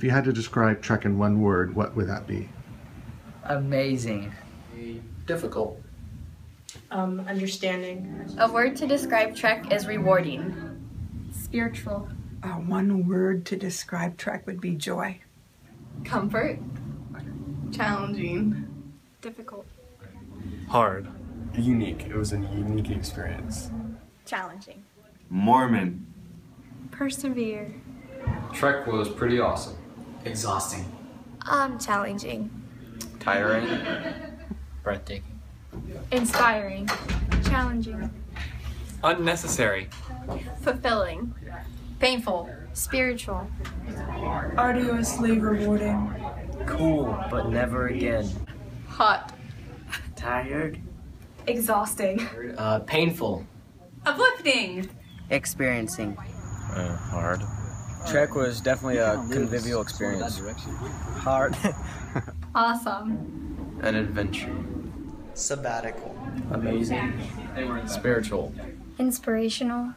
If you had to describe Trek in one word, what would that be? Amazing. Difficult. Understanding. A word to describe Trek is rewarding. Spiritual. One word to describe Trek would be joy. Comfort. Challenging. Difficult. Hard. Unique. It was a unique experience. Challenging. Mormon. Persevere. Trek was pretty awesome. Exhausting. Challenging. Tiring. Breathtaking. Inspiring. Challenging. Unnecessary. Fulfilling. Painful. Spiritual. Arduously rewarding. Cool, but never again. Hot. Tired. Exhausting. Painful. Uplifting. Experiencing. Hard. Trek was definitely a convivial experience. Hard. Awesome. An adventure. Sabbatical. Amazing. Spiritual. Inspirational.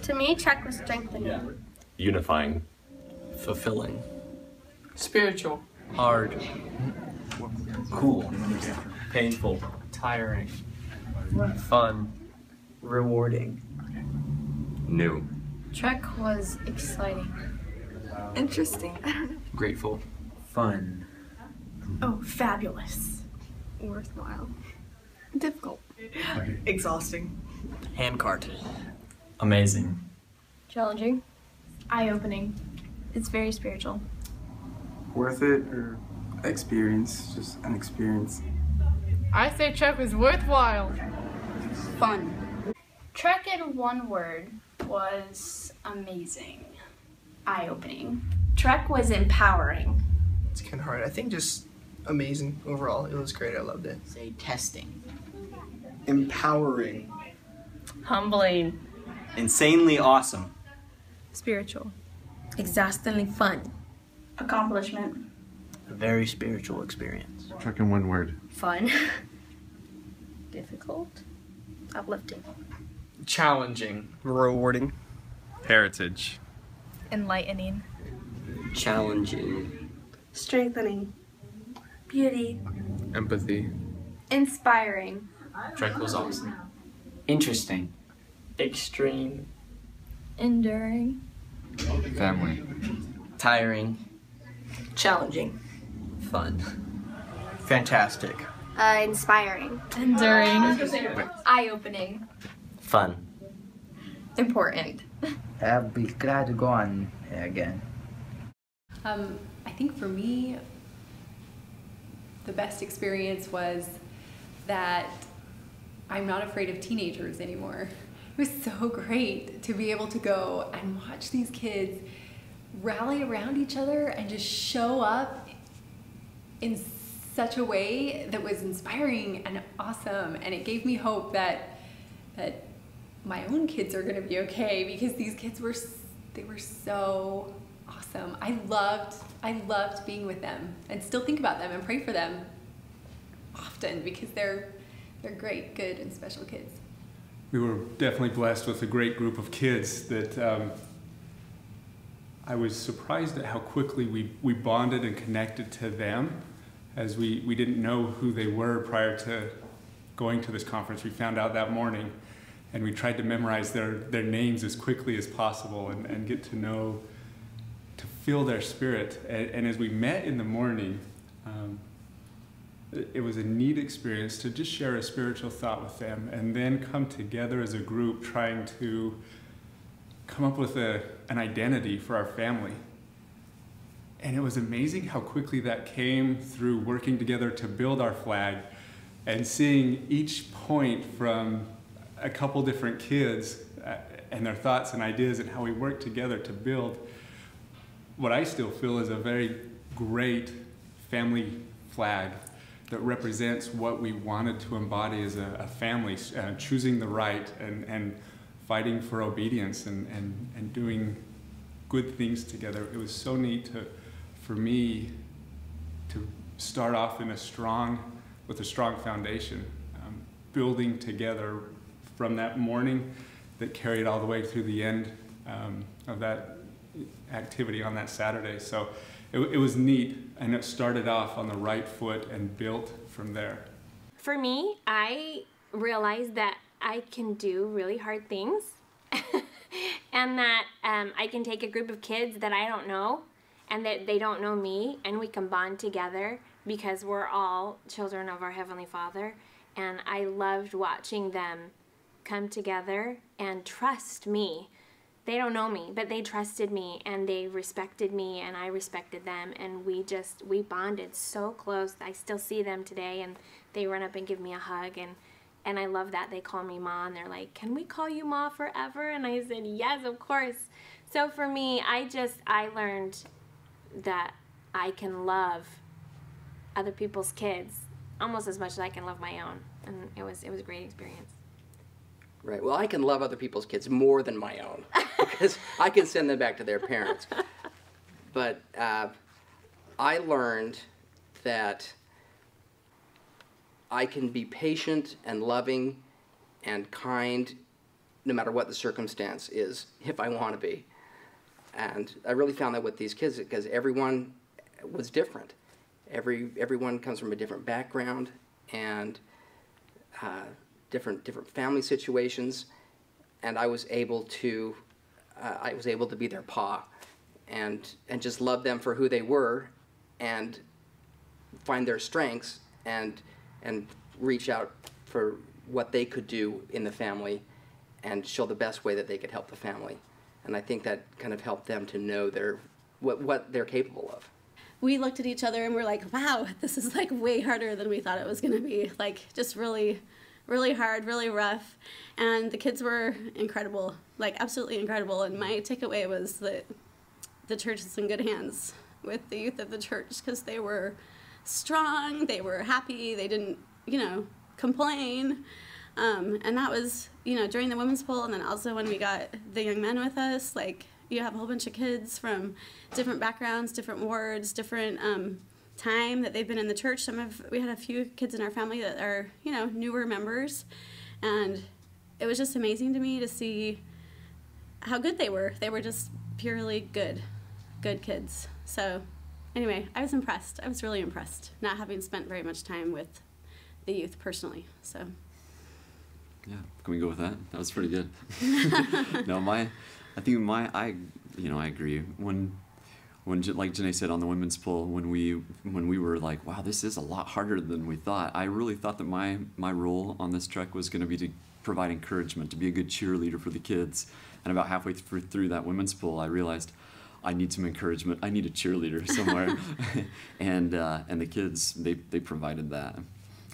To me, Trek was strengthening. Unifying. Fulfilling. Spiritual. Hard. Cool. Painful. Tiring. Fun. Rewarding. New. Trek was exciting. Interesting. Grateful. Fun. Oh, fabulous. Worthwhile. Difficult. Exhausting. Handcart. Amazing. Challenging. Eye-opening. It's very spiritual. Worth it or experience, just an experience. I say Trek was worthwhile. Fun. Trek in one word was amazing. Eye-opening. Trek was empowering. It's kind of hard. I think just amazing overall. It was great. I loved it. Say testing. Empowering. Humbling. Insanely awesome. Spiritual. Exhaustingly fun. Accomplishment. A very spiritual experience. Trek in one word. Fun. Difficult. Uplifting. Challenging. Rewarding. Heritage. Enlightening. Challenging. Strengthening. Beauty. Empathy. Inspiring. Trek was awesome. Interesting. Extreme. Enduring. Family. Tiring. Challenging. Fun. Fantastic. Inspiring. Enduring. Eye-opening. Fun. Important. I'll be glad to go on again. I think for me, the best experience was that I'm not afraid of teenagers anymore. It was so great to be able to go and watch these kids rally around each other and just show up in such a way that was inspiring and awesome. And it gave me hope that my own kids are gonna be okay, because these kids were so awesome. I loved being with them and still think about them and pray for them often, because they're great, good, and special kids. We were definitely blessed with a great group of kids that I was surprised at how quickly we bonded and connected to them, as we didn't know who they were prior to going to this conference. We found out that morning, and we tried to memorize their names as quickly as possible and get to know, to feel their spirit. And as we met in the morning, it was a neat experience to just share a spiritual thought with them, and then come together as a group trying to come up with an identity for our family. And it was amazing how quickly that came through working together to build our flag, and seeing each point from a couple different kids and their thoughts and ideas, and how we worked together to build what I still feel is a very great family flag that represents what we wanted to embody as a family, choosing the right and fighting for obedience and doing good things together. It was so neat for me to start off with a strong foundation, building together from that morning that carried all the way through the end of that activity on that Saturday. So it was neat, and it started off on the right foot and built from there. For me, I realized that I can do really hard things and that I can take a group of kids that I don't know and that they don't know me, and we can bond together because we're all children of our Heavenly Father. And I loved watching them come together and trust me. They don't know me, but they trusted me and they respected me and I respected them, and we bonded so close. I still see them today and they run up and give me a hug, and I love that. They call me Ma and they're like, "Can we call you Ma forever?" And I said, "Yes, of course." So for me, I learned that I can love other people's kids almost as much as I can love my own, and it was a great experience. Right. Well, I can love other people's kids more than my own because I can send them back to their parents. But I learned that I can be patient and loving and kind no matter what the circumstance is, if I want to be. And I really found that with these kids because everyone was different. Everyone comes from a different background and different family situations, and I was able to be their pa, and just love them for who they were, and find their strengths and reach out for what they could do in the family, and show the best way that they could help the family, and I think that kind of helped them to know what they're capable of. We looked at each other and we're like, wow, this is like way harder than we thought it was going to be. Like just really, really hard, really rough. And the kids were incredible, like absolutely incredible. And my takeaway was that the church is in good hands with the youth of the church because they were strong, they were happy, they didn't, complain. And that was, during the women's poll, and then also when we got the young men with us, like, you have a whole bunch of kids from different backgrounds, different wards, different time that they've been in the church. We had a few kids in our family that are, newer members, and it was just amazing to me to see how good they were. They were just purely good kids. So anyway, I was impressed. I was really impressed, not having spent very much time with the youth personally. So. Yeah, can we go with that? That was pretty good. No, I agree. When like Janae said on the women's poll, when we were like, wow, this is a lot harder than we thought. I really thought that my role on this trek was going to be to provide encouragement, to be a good cheerleader for the kids. And about halfway through that women's poll, I realized I need some encouragement. I need a cheerleader somewhere, and the kids they provided that,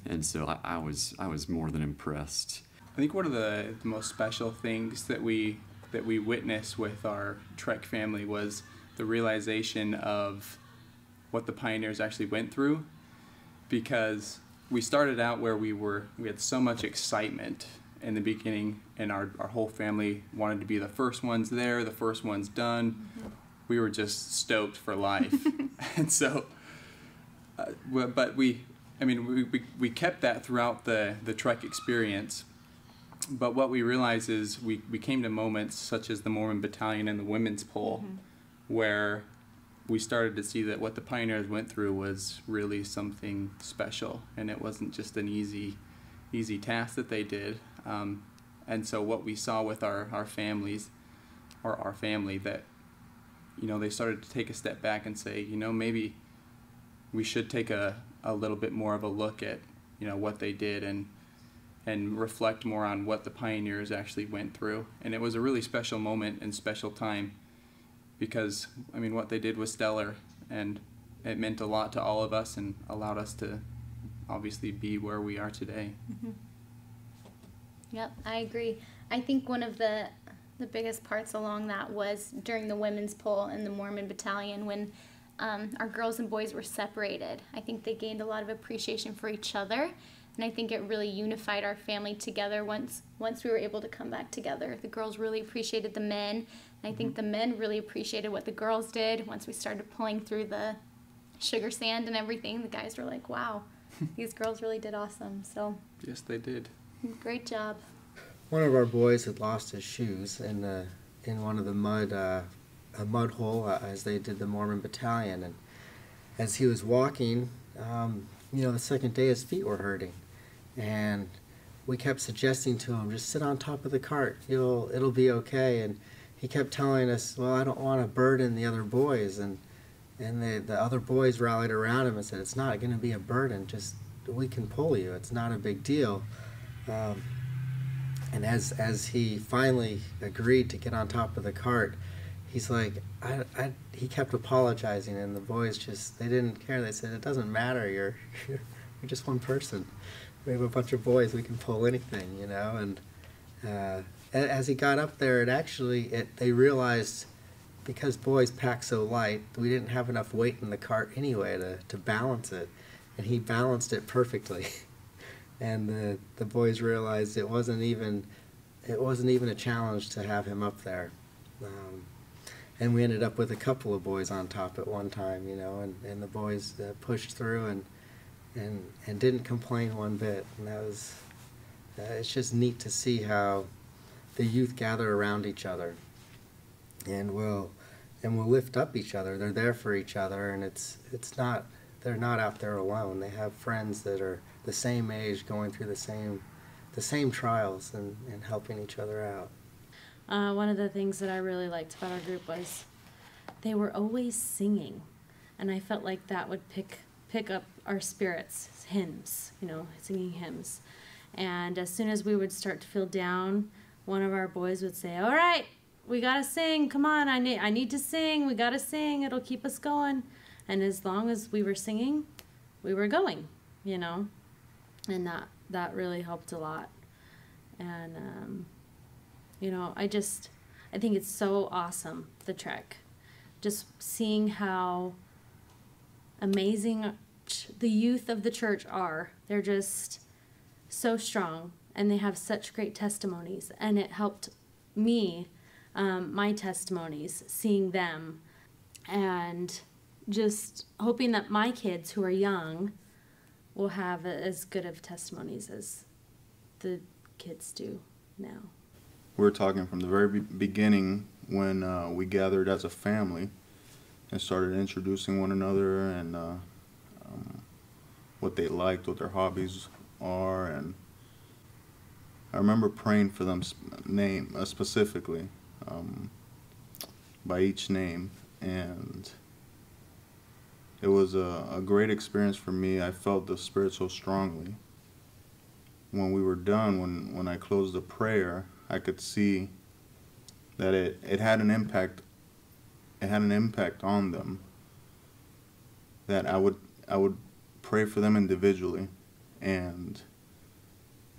and so I was more than impressed. I think one of the most special things that we witnessed with our Trek family was the realization of what the pioneers actually went through, because we started out where we had so much excitement in the beginning, and our whole family wanted to be the first ones there, the first ones done. Mm-hmm. We were just stoked for life. And so, but we kept that throughout the Trek experience. But what we realized is we came to moments such as the Mormon Battalion and the Women's Poll, mm-hmm. where we started to see that what the pioneers went through was really something special, and it wasn't just an easy task that they did. And so what we saw with our families, or our family, that they started to take a step back and say, maybe we should take a little bit more of a look at what they did and reflect more on what the pioneers actually went through. And it was a really special moment and special time, because what they did was stellar, and it meant a lot to all of us and allowed us to obviously be where we are today. Mm-hmm. Yep, I agree. I think one of the biggest parts along that was during the women's poll in the Mormon Battalion, when our girls and boys were separated. I think they gained a lot of appreciation for each other, and I think it really unified our family together once we were able to come back together. The girls really appreciated the men, and I think the men really appreciated what the girls did. Once we started pulling through the sugar sand and everything, the guys were like, wow, these girls really did awesome. So yes, they did. Great job. One of our boys had lost his shoes in one of the mud hole as they did the Mormon Battalion, and as he was walking, the second day his feet were hurting. And we kept suggesting to him, just sit on top of the cart, it'll be okay. And he kept telling us, well, I don't want to burden the other boys. And the other boys rallied around him and said, it's not going to be a burden, just we can pull you, it's not a big deal. And as he finally agreed to get on top of the cart, he's like, he kept apologizing, and the boys they didn't care. They said, it doesn't matter, you're just one person. We have a bunch of boys, we can pull anything, And as he got up there, they realized, because boys pack so light, we didn't have enough weight in the cart anyway to balance it, and he balanced it perfectly. And the boys realized it wasn't even a challenge to have him up there. And we ended up with a couple of boys on top at one time, and the boys pushed through and didn't complain one bit. And that was, it's just neat to see how the youth gather around each other, and will lift up each other. They're there for each other, and they're not out there alone. They have friends that are the same age, going through the same trials and helping each other out. One of the things that I really liked about our group was they were always singing, and I felt like that would pick up our spirits, hymns, singing hymns. And as soon as we would start to feel down, one of our boys would say, all right, we gotta sing, come on, I need to sing, we gotta sing, it'll keep us going. And as long as we were singing, we were going, and that really helped a lot. And I think it's so awesome, the trek, just seeing how amazing the youth of the church are. They're just so strong, and they have such great testimonies, and it helped me, my testimonies, seeing them, and just hoping that my kids who are young will have as good of testimonies as the kids do now. We're talking from the very beginning when we gathered as a family and started introducing one another and what they liked, what their hobbies are, and I remember praying for them specifically by each name, and it was a great experience for me. I felt the Spirit so strongly. When we were done, when I closed the prayer, I could see that it had an impact. It had an impact on them. That I would pray for them individually, and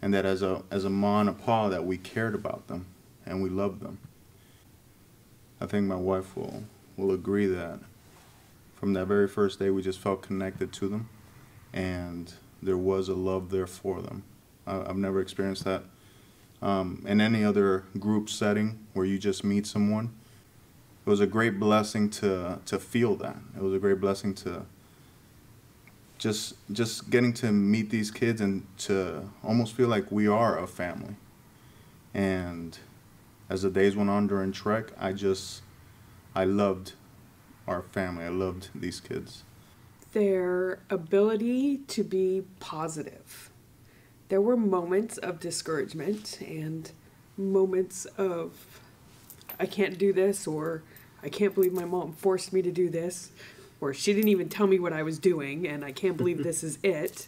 that as a ma and a pa, that we cared about them and we loved them. I think my wife will agree that from that very first day we just felt connected to them, and there was a love there for them. I've never experienced that in any other group setting where you just meet someone. It was a great blessing to feel that. It was a great blessing to just getting to meet these kids and to almost feel like we are a family. And as the days went on during Trek, I loved our family. I loved these kids. Their ability to be positive. There were moments of discouragement and moments of, I can't do this, or I can't believe my mom forced me to do this, or she didn't even tell me what I was doing, and I can't believe this is it.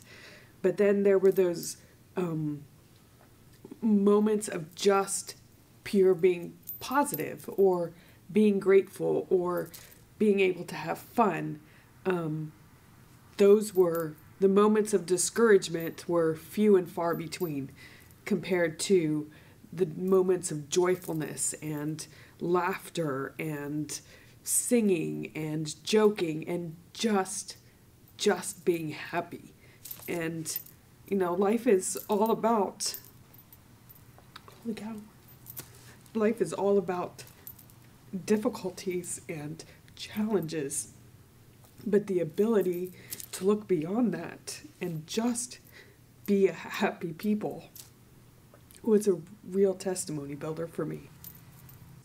But then there were those moments of just pure being positive, or being grateful, or being able to have fun. Those were the moments of discouragement were few and far between compared to the moments of joyfulness and laughter and singing and joking and just being happy. And life is all about, holy cow, life is all about difficulties and challenges, but the ability to look beyond that and just be a happy people was a real testimony builder for me.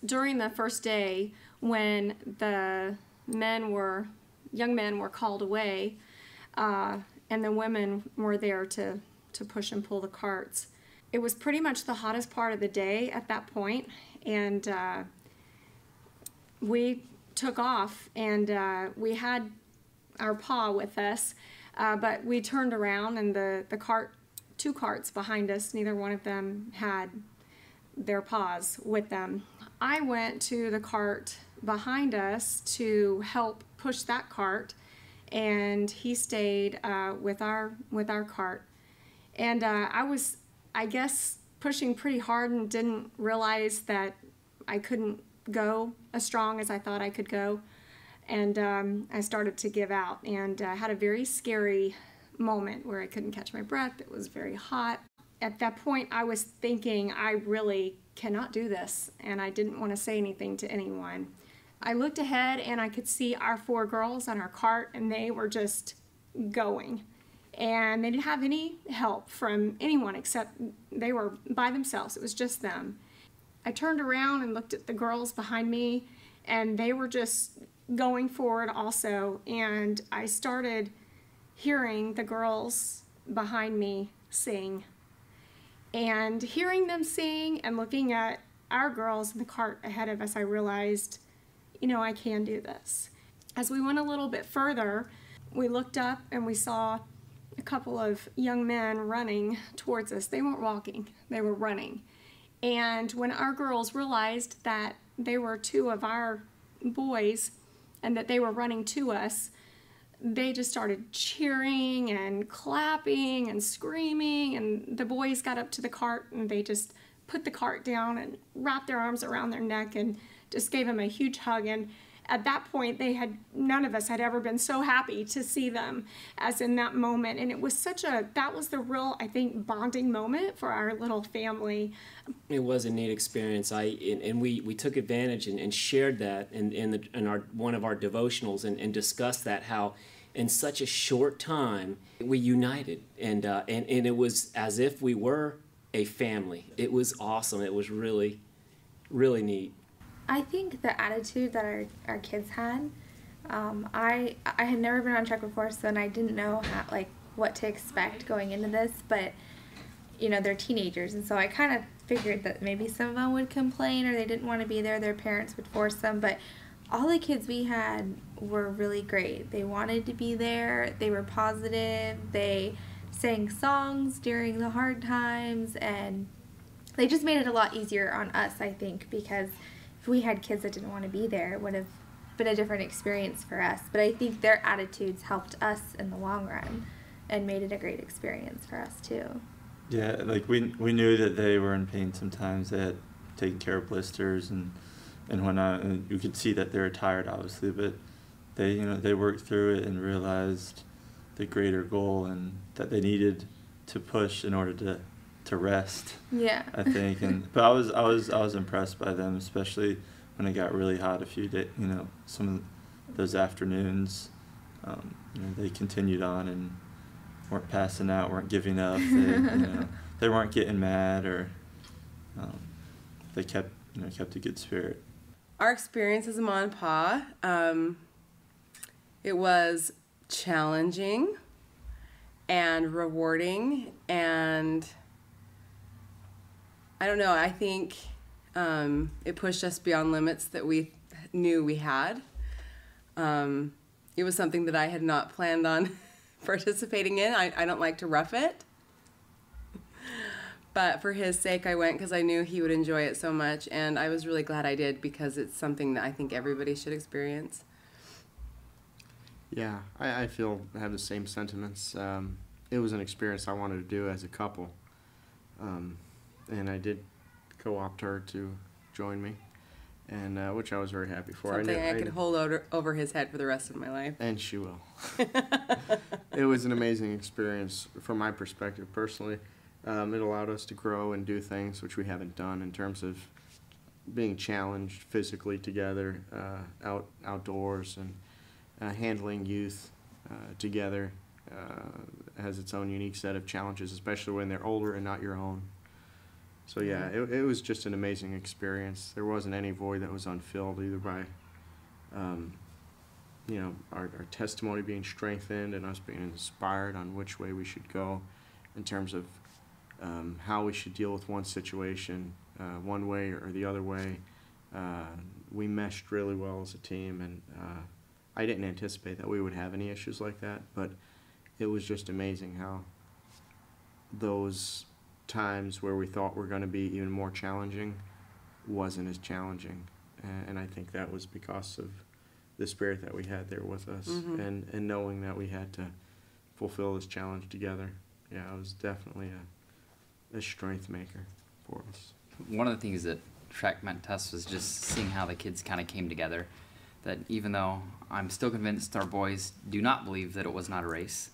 During the first day, when the men were young men were called away, and the women were there to push and pull the carts. It was pretty much the hottest part of the day at that point, and we took off, and we had our Pa with us, but we turned around, and the two carts behind us, neither one of them had their Pas with them. I went to the cart behind us to help push that cart, and he stayed with our cart. And I was, I guess, pushing pretty hard and didn't realize that I couldn't go as strong as I thought I could go. And I started to give out, and I had a very scary moment where I couldn't catch my breath. It was very hot. At that point, I was thinking, I really cannot do this, and I didn't want to say anything to anyone. I looked ahead, and I could see our 4 girls on our cart, and they were just going. And they didn't have any help from anyone except they were by themselves. It was just them. I turned around and looked at the girls behind me, and they were just going forward also. And I started hearing the girls behind me sing. And hearing them sing and looking at our girls in the cart ahead of us, I realized, you know, I can do this. As we went a little bit further, we looked up and we saw a couple of young men running towards us. They weren't walking, they were running. And when our girls realized that they were 2 of our boys and that they were running to us, they just started cheering and clapping and screaming, and the boys got up to the cart and they just put the cart down and wrapped their arms around their neck and just gave them a huge hug. And at that point, none of us had ever been so happy to see them as in that moment. And it was that was the real, I think, bonding moment for our little family. It was a neat experience. And we took advantage and shared that in one of our devotionals and discussed that, how in such a short time we united, and it was as if we were a family. It was awesome. It was really, really neat. I think the attitude that our kids had, I had never been on track before, so and I didn't know what to expect going into this, but you know, they're teenagers, and so I kind of figured that maybe some of them would complain or they didn't want to be there, their parents would force them, but all the kids we had were really great. They wanted to be there, they were positive, they sang songs during the hard times, and they just made it a lot easier on us, I think, because if we had kids that didn't want to be there, it would have been a different experience for us. But I think their attitudes helped us in the long run and made it a great experience for us too. Yeah, like we knew that they were in pain sometimes. They had taken care of blisters and whatnot, and you could see that they were tired, obviously, but they worked through it and realized the greater goal and that they needed to push in order to rest. Yeah. I think, but I was impressed by them, especially when it got really hot a few days. You know, some of those afternoons, they continued on and weren't passing out, weren't giving up. They weren't getting mad, or they kept a good spirit. Our experience as a Mom and Pa, it was challenging and rewarding, and I don't know, I think it pushed us beyond limits that we knew we had. It was something that I had not planned on participating in. I don't like to rough it. But for his sake, I went because I knew he would enjoy it so much, and I was really glad I did because it's something that I think everybody should experience. Yeah, I have the same sentiments. It was an experience I wanted to do as a couple, and I did co-opt her to join me, and which I was very happy for. Something I could hold over his head for the rest of my life. And she will. It was an amazing experience from my perspective personally. It allowed us to grow and do things which we haven't done in terms of being challenged physically together, outdoors, and handling youth together has its own unique set of challenges, especially when they're older and not your own. So yeah, it was just an amazing experience. There wasn't any void that was unfilled either by you know, our testimony being strengthened and us being inspired on which way we should go in terms of how we should deal with one situation, one way or the other way. We meshed really well as a team, and I didn't anticipate that we would have any issues like that, but it was just amazing how those times where we thought were going to be even more challenging wasn't as challenging. And I think that was because of the spirit that we had there with us, and knowing that we had to fulfill this challenge together. Yeah, it was definitely a strength maker for us. One of the things that track meant to us was just seeing how the kids kind of came together. That even though I'm still convinced our boys do not believe that it was not a race,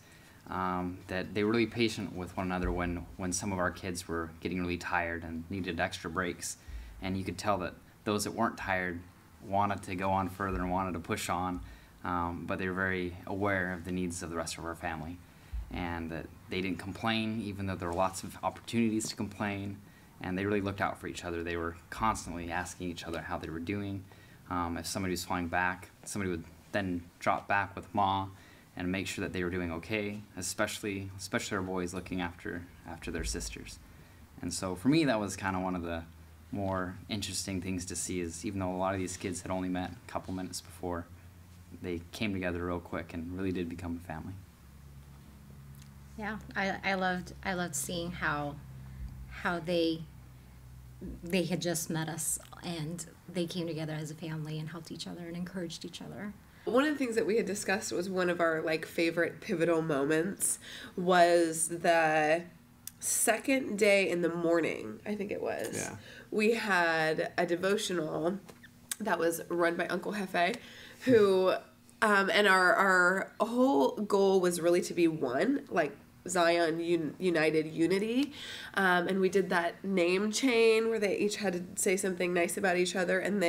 that they were really patient with one another when some of our kids were getting really tired and needed extra breaks. And you could tell that those that weren't tired wanted to go on further and wanted to push on, but they were very aware of the needs of the rest of our family. And that they didn't complain, even though there were lots of opportunities to complain, and they really looked out for each other. They were constantly asking each other how they were doing. If somebody was falling back, somebody would then drop back with Ma and make sure that they were doing okay, especially our boys looking after their sisters. And so for me, that was kind of one of the more interesting things to see, is even though a lot of these kids had only met a couple minutes before, they came together real quick and really did become a family. Yeah, I loved seeing how they had just met us, and they came together as a family and helped each other and encouraged each other. One of the things that we had discussed was one of our favorite pivotal moments was the second day in the morning, I think it was. Yeah. We had a devotional that was run by Uncle Hefe, who, and our whole goal was really to be one, like Zion United Unity, and we did that name chain where they each had to say something nice about each other, and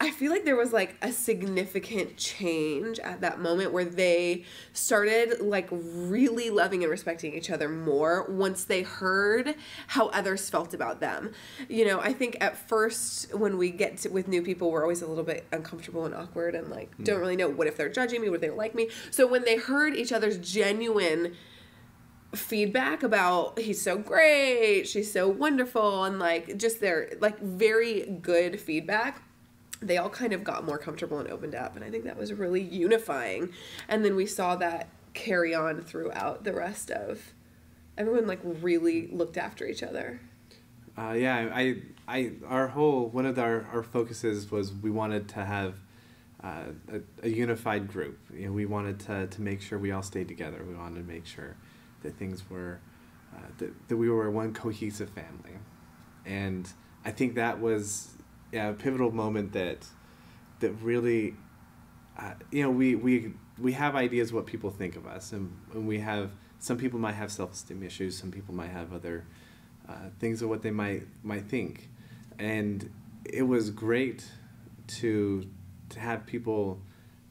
I feel like there was a significant change at that moment where they started really loving and respecting each other more once they heard how others felt about them. You know, I think at first when we get with new people, we're always a little bit uncomfortable and awkward and don't really know what if they're judging me, what if they don't like me. So when they heard each other's genuine feedback about he's so great, she's so wonderful, and just their very good feedback, they all kind of got more comfortable and opened up, and I think that was really unifying. And then we saw that carry on throughout the rest of everyone really looked after each other. Yeah, one of our focuses was we wanted to have a unified group. You know, we wanted to make sure we all stayed together. We wanted to make sure that things were that we were one cohesive family, and I think that was a pivotal moment that really, we have ideas what people think of us, and we have, some people might have self-esteem issues, some people might have other things of what they might think, and it was great to have people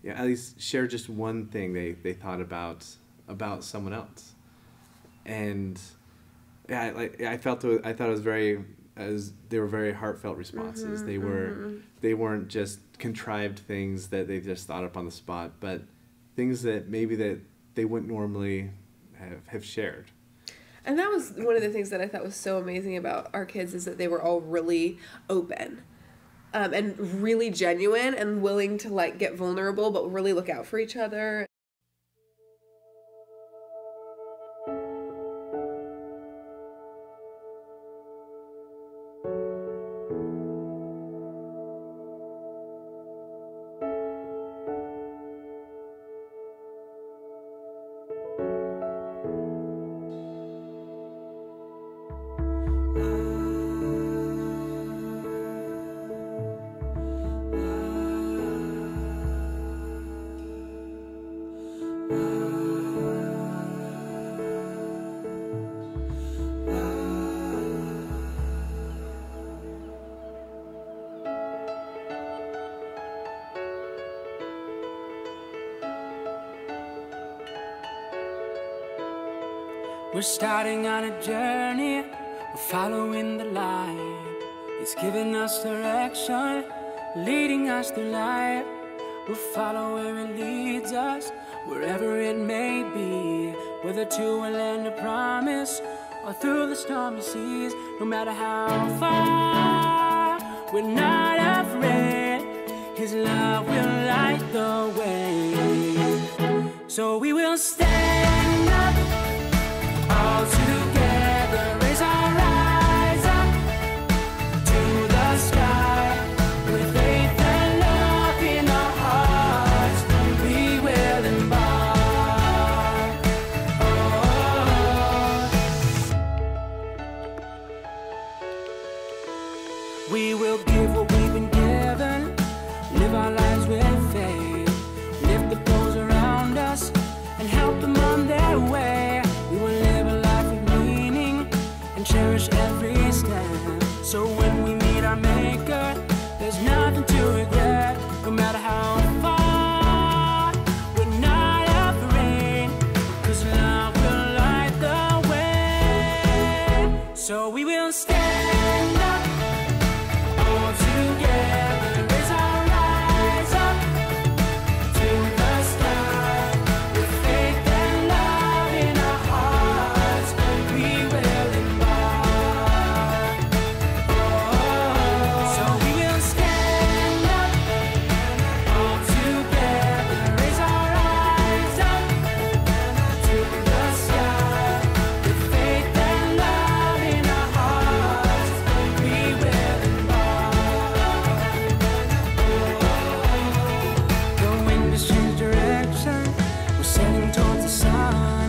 at least share just one thing they thought about someone else, and I thought it was very. As they were very heartfelt responses. They weren't just contrived things that they just thought up on the spot, but things that maybe that they wouldn't normally have shared. And that was one of the things that I thought was so amazing about our kids, is that they were all really open, and really genuine and willing to get vulnerable, but really look out for each other. We're starting on a journey, we're following the light. It's giving us direction, leading us through life. We'll follow where it leads us, wherever it may be, whether to a land of promise or through the stormy seas. No matter how far, we're not afraid. His love will light the way. So we will stand up all together, raise our eyes up to the sky with faith and love in our hearts. We will embark. We will give what we've been given, live our lives with faith, lift the those around us and help them on their way. We will live a life of meaning and cherish every step. So when we meet our Maker, there's nothing to regret. No matter how far, we're not afraid, 'cause love will light the way. So we will stand up all together, raise our eyes up to the sky with faith and love in our hearts. We will embark. So we will stand up all together, raise our eyes up to the sky with faith and love in our hearts. We will the wind has changed direction, we're sailing towards the sun,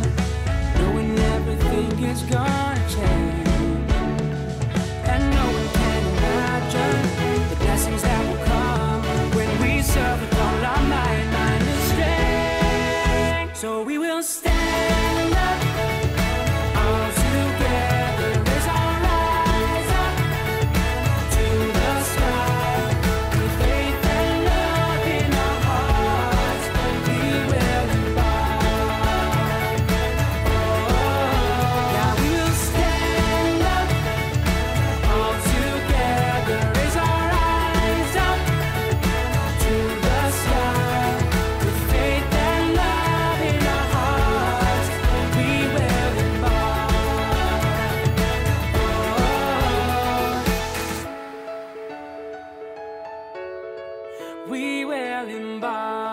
knowing everything is gonna change. And no one can imagine the blessings that will come when we serve with all our might, mind and strength. So we will stand up all together, raise our eyes up to the sky with faith and love in our hearts. We will embark. Yeah, we will stand up all together, raise our eyes up to the sky with faith and love in our hearts. We will embark. We will embark.